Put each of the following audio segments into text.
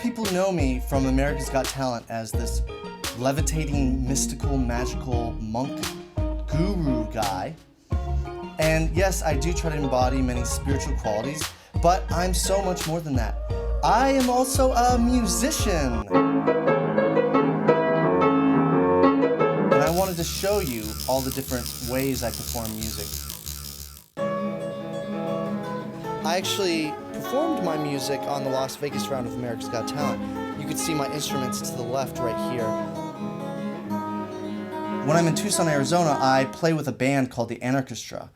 people know me from America's Got Talent as this levitating, mystical, magical monk guru guy. And yes, I do try to embody many spiritual qualities, but I'm so much more than that. I am also a musician. And I wanted to show you all the different ways I perform music. I actually performed my music on the Las Vegas round of America's Got Talent. You can see my instruments to the left right here. When I'm in Tucson, Arizona, I play with a band called the Anarchestra.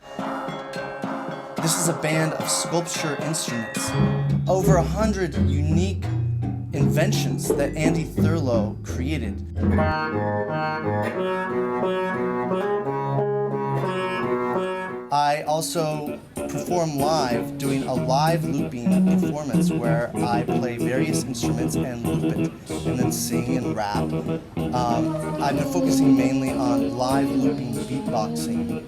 This is a band of sculpture instruments. Over 100 unique inventions that Andy Thurlow created. I also perform live, doing a live looping performance where I play various instruments and loop it, and then sing and rap. I've been focusing mainly on live looping beatboxing.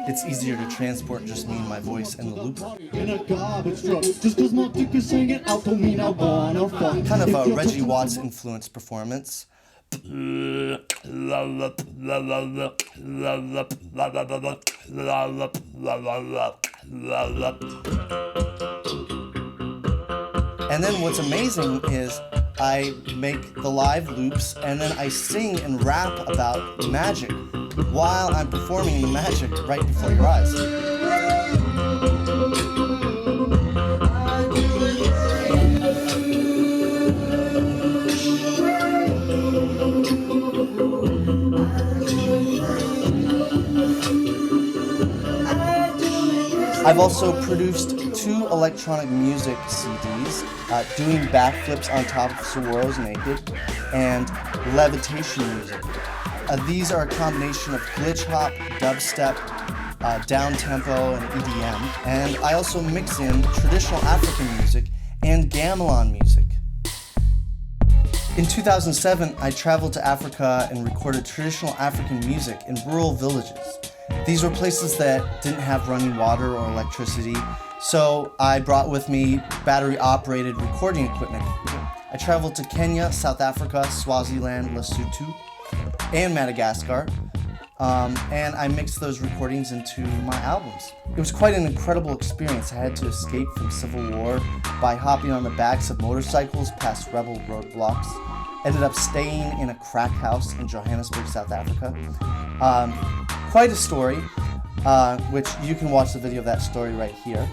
It's easier to transport just me and my voice and the looper. Kind of a Reggie Watts influenced performance. And then what's amazing is I make the live loops and then I sing and rap about magic while I'm performing the magic right before your eyes. I've also produced 2 electronic music CDs, doing backflips on top of saguaros naked, and levitation music. These are a combination of glitch hop, dubstep, down-tempo, and EDM. And I also mix in traditional African music and gamelan music. In 2007, I traveled to Africa and recorded traditional African music in rural villages. These were places that didn't have running water or electricity, so I brought with me battery-operated recording equipment. I traveled to Kenya, South Africa, Swaziland, Lesotho, and Madagascar, and I mixed those recordings into my albums. It was quite an incredible experience. I had to escape from civil war by hopping on the backs of motorcycles past rebel roadblocks. Ended up staying in a crack house in Johannesburg, South Africa. Quite a story, which you can watch the video of that story right here.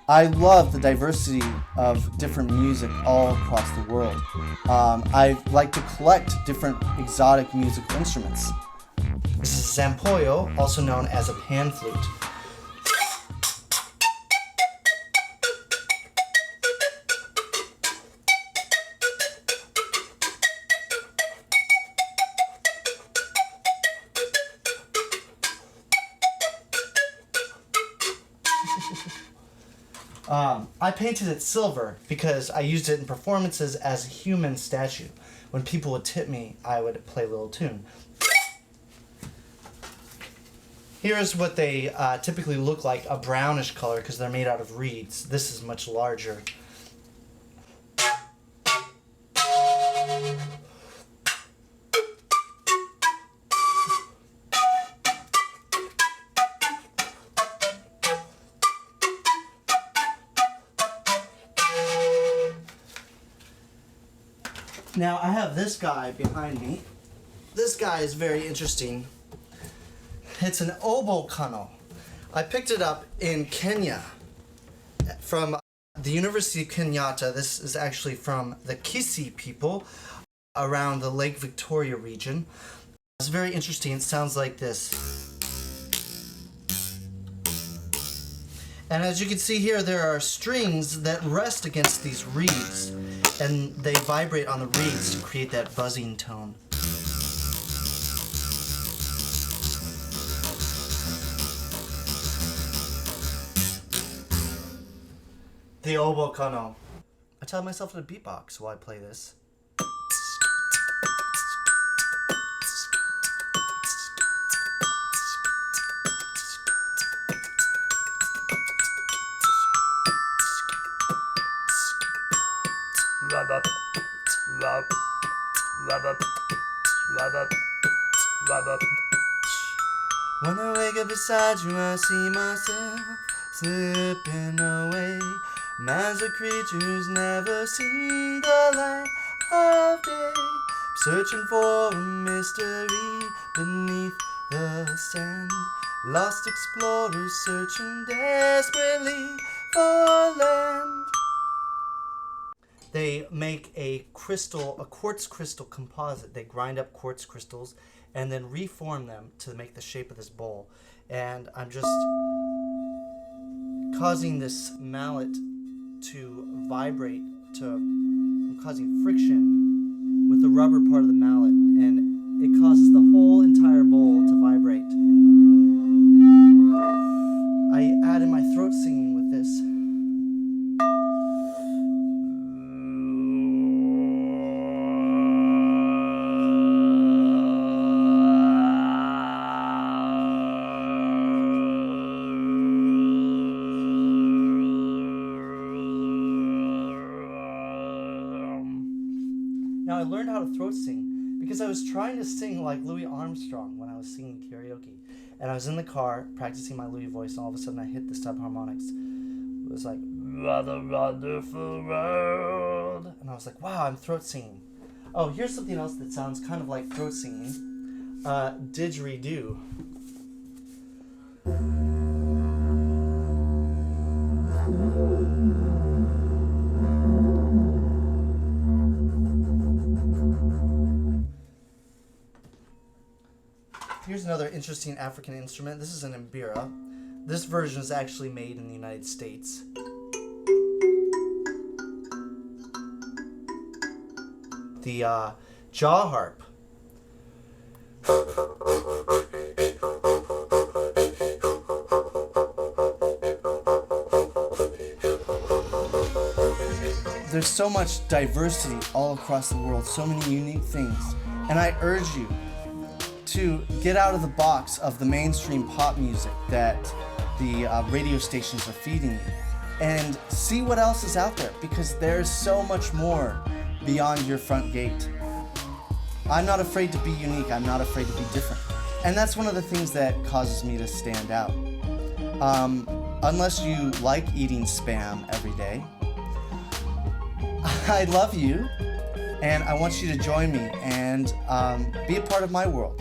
I love the diversity of different music all across the world. I like to collect different exotic musical instruments. This is Zampoyo, also known as a pan flute. I painted it silver because I used it in performances as a human statue. When people would tip me, I would play a little tune. Here's what they typically look like, a brownish color because they're made out of reeds. This is much larger. Now I have this guy behind me. This guy is very interesting. It's an oboe kano. I picked it up in Kenya from the University of Kenyatta. This is actually from the Kisii people around the Lake Victoria region. It's very interesting. It sounds like this. And as you can see here, there are strings that rest against these reeds, and they vibrate on the reeds to create that buzzing tone. The oboe kano. I tell myself to beatbox while I play this. When I wake up beside you, I see myself slipping away. Magic creatures never see the light of day, searching for a mystery beneath the sand. Lost explorers searching desperately for land. They make a quartz crystal composite. They grind up quartz crystals and then reform them to make the shape of this bowl. And I'm just causing this mallet to vibrate, I'm causing friction with the rubber part of the mallet, and it causes the whole entire bowl to vibrate. I added my throat singing with this. Now, I learned how to throat sing because I was trying to sing like Louis Armstrong when I was singing karaoke. And I was in the car practicing my Louis voice, and all of a sudden I hit the subharmonics. It was like, "What a wonderful world." And I was like, wow, I'm throat singing. Oh, here's something else that sounds kind of like throat singing. Didgeridoo. Here's another interesting African instrument. This is an mbira. This version is actually made in the United States. The jaw harp. There's so much diversity all across the world, so many unique things. And I urge you to get out of the box of the mainstream pop music that the radio stations are feeding you and see what else is out there, because there's so much more beyond your front gate. I'm not afraid to be unique. I'm not afraid to be different. And that's one of the things that causes me to stand out. Unless you like eating Spam every day, I love you, and I want you to join me and be a part of my world.